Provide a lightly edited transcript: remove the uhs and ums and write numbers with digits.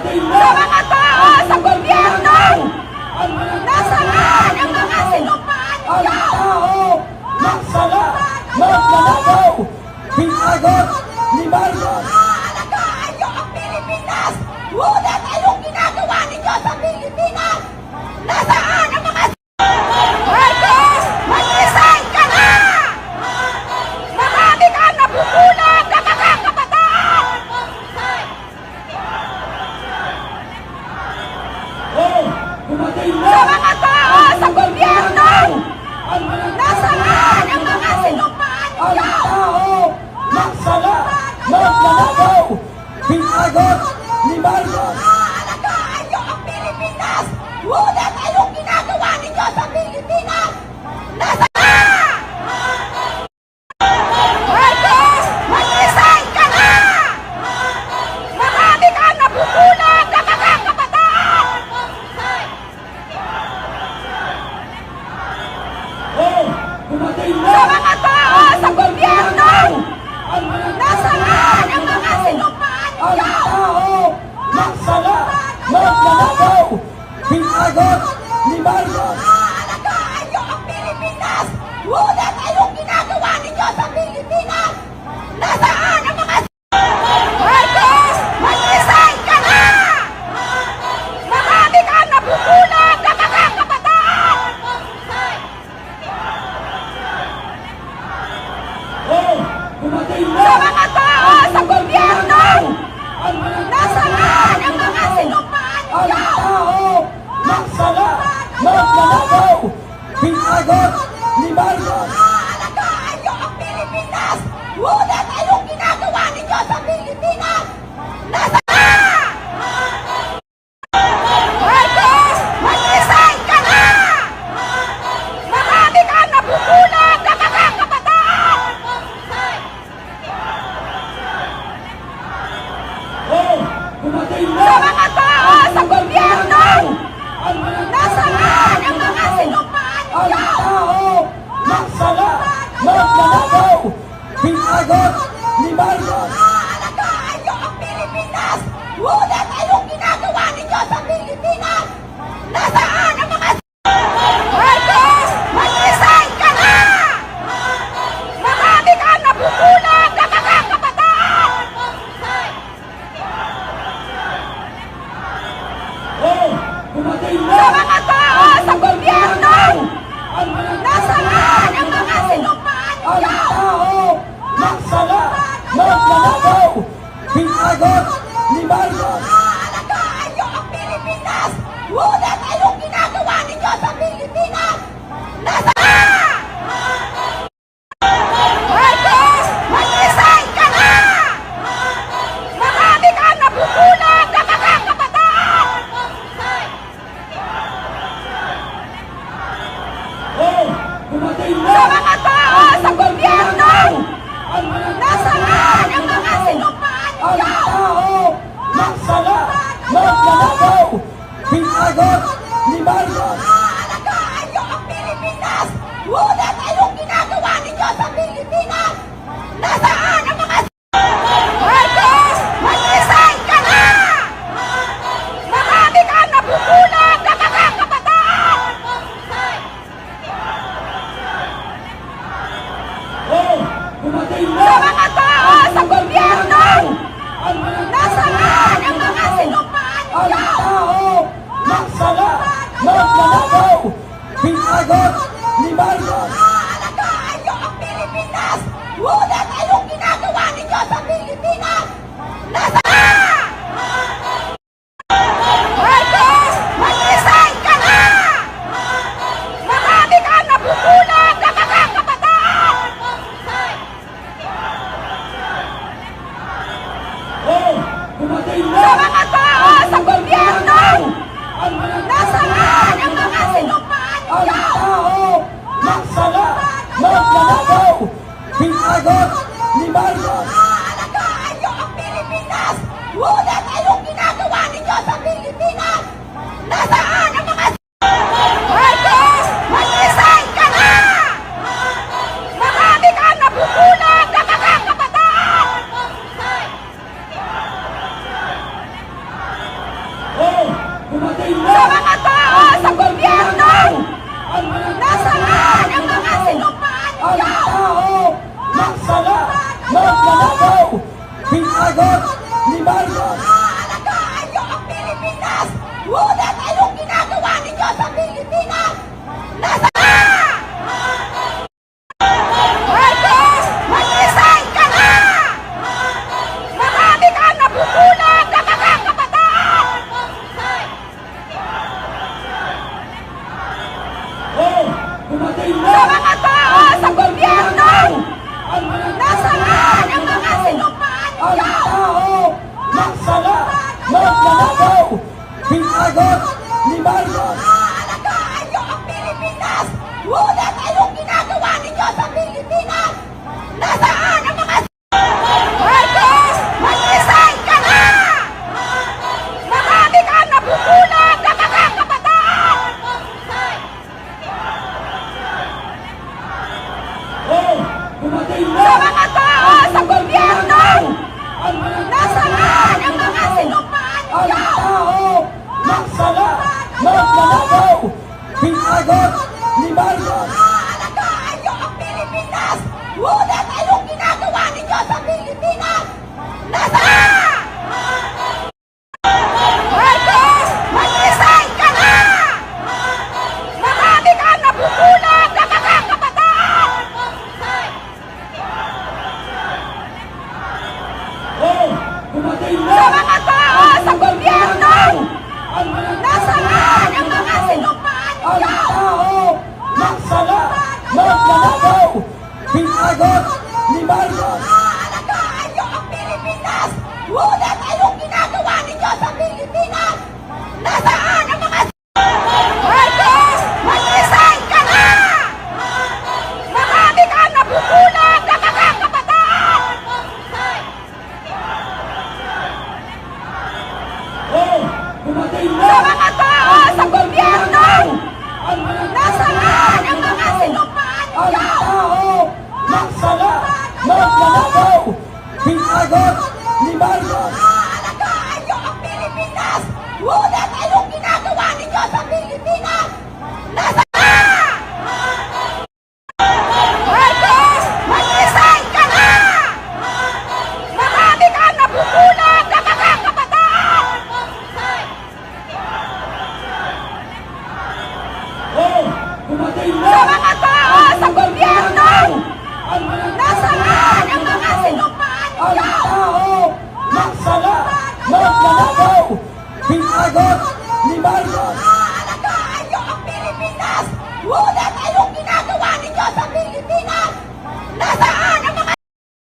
sa mga tao, sa gobyerno. Nasaan ang mga sinumpaan ninyo? Nagsala, nagnanakaw, pinagot ni Marcos. Aalagaan niyo ang Pilipinas! Ngunit anong ginagawa ninyo sa Pilipinas? Nasaan ang mga Marcos! Mag-resign ka na! Marami kang nabubulag na mga kabataan! Pumatay Sa na mga tao, sa gobyerno! Nasaan ang mga sinumpaan ang ninyo? tao. Nagsala, nagnanakaw, pinagot ni Marcos. Aalagaan niyo ang Pilipinas! Ngunit anong ginagawa ninyo sa Pilipinas? Nasaan? Marcos! Mag-resign ka na! Marami kang nabubulag na mga kabataan! Pumatay Sa na mga tao, sa gobyerno! Nasaan ang mga sinumpaan ang ninyo? tao. Nagsala, nagnanakaw, pinagot ni Marcos. Aalagaan niyo ang Pilipinas! Ngunit anong ginagawa ninyo sa Pilipinas? Nasaan ang mga Marcos! Mag-resign ka na! Marami kang nabubulag na mga kabataan! Pumatay Sa na mga tao, sa gobyerno! Nasaan ang mga sinumpaan ang ninyo? tao. Nagsala, nagnanakaw, pinagot ni Marcos. Aalagaan niyo ang Pilipinas! Ngunit anong ginagawa ninyo sa Pilipinas? Nasaan? Marcos! Mag-resign ka na! Marami kang nabubulag na mga kabataan! Pumatay Sa na mga tao, sa gobyerno! Nasaan ang mga sinumpaan ang ninyo? tao. Nagsala, nagnanakaw, pinagot ni Marcos. Aalagaan niyo ang Pilipinas! Ngunit anong ginagawa ninyo sa Pilipinas? Nasaan ang mga Marcos! Mag-resign ka na! Marami kang nabubulag na mga kabataan! Pumatay Sa na mga tao, sa gobyerno! Nasaan ang mga sinumpaan ang ninyo? tao. Nagsala, nagnanakaw, pinagot ni Marcos. Aalagaan niyo ang Pilipinas! Ngunit anong ginagawa ninyo sa Pilipinas? Nasaan? Marcos! Mag-resign ka na! Marami kang nabubulag na mga kabataan! Pumatay Sa na mga tao, sa gobyerno! Nasaan ang mga sinumpaan ang ninyo? tao. Nagsala, nagnanakaw, pinagot ni Marcos. Aalagaan niyo ang Pilipinas! Ngunit anong ginagawa ninyo sa Pilipinas? Nasaan ang mga Marcos! Mag-resign ka na! Marami kang nabubulag na mga kabataan! Pumatay Sa na mga tao, sa gobyerno! Nasaan ang mga sinumpaan ang ninyo? tao. Nagsala, nagnanakaw, pinagot ni Marcos. Aalagaan niyo ang Pilipinas! Ngunit anong ginagawa ninyo sa Pilipinas? Nasaan? Marcos! Mag-resign ka na! Marami kang nabubulag na mga kabataan! Pumatay Sa na mga tao, sa gobyerno! Nasaan ang mga sinumpaan ang ninyo? tao. Nagsala, nagnanakaw, pinagot ni Marcos. Aalagaan niyo ang Pilipinas! Ngunit anong ginagawa ninyo sa Pilipinas? Nasaan ang mga Marcos! Mag-resign ka na! Marami kang nabubulag na mga kabataan! sa mga tao, sa gobyerno. Nasaan ang mga sinumpaan Ang ninyo? tao nagsala, nagnanakaw, pinagot ni Marcos. Aalagaan niyo ang Pilipinas! Ngunit anong ginagawa ninyo sa Pilipinas? Nasaan? Marcos! Mag-resign ka na! Marami kang nabubulag na mga kabataan! Oh, dumating na Sa mga tao, sa gobyerno! ang mga Nasaan ang mga sinumpaan ang ninyo? tao nagsala, nagnanakaw, pinagot ni Marcos. Aalagaan niyo ang Pilipinas! Ngunit anong ginagawa ninyo sa Pilipinas? Nasaan ang mga Marcos! Mag-resign ka na! Marami kang nabubulag na mga kabataan! Oh, dumating na Sa mga tao, sa gobyerno! ang mga Nasaan ang mga sinumpaan ang ninyo? tao nagsala, nagnanakaw, pinagot ni Marcos. Aalagaan niyo ang Pilipinas! Ngunit anong ginagawa ninyo sa Pilipinas? Nasaan? Marcos! Mag-resign ka na! Marami kang nabubulag na mga kabataan! Oh, dumating na Sa mga tao, sa gobyerno! ang mga Nasaan ang mga sinumpaan ang ninyo? tao nagsala, nagnanakaw, pinagot ni Marcos. Aalagaan niyo ang Pilipinas! Ngunit anong ginagawa ninyo sa Pilipinas? Nasaan ang mga Marcos! Mag-resign ka na! Marami kang nabubulag na mga kabataan! Oh, dumating na Sa mga tao, sa gobyerno! ang mga Nasaan ang mga sinumpaan ang ninyo? tao nagsala, nagnanakaw, pinagot ni Marcos. Aalagaan niyo ang Pilipinas! Ngunit anong ginagawa ninyo sa Pilipinas? Nasaan? Marcos! Mag-resign ka na! Marami kang nabubulag na mga kabataan! Oh, dumating na Sa mga tao, sa gobyerno! ang mga Nasaan ang mga sinumpaan ang ninyo? tao nagsala, nagnanakaw, pinagot ni Marcos.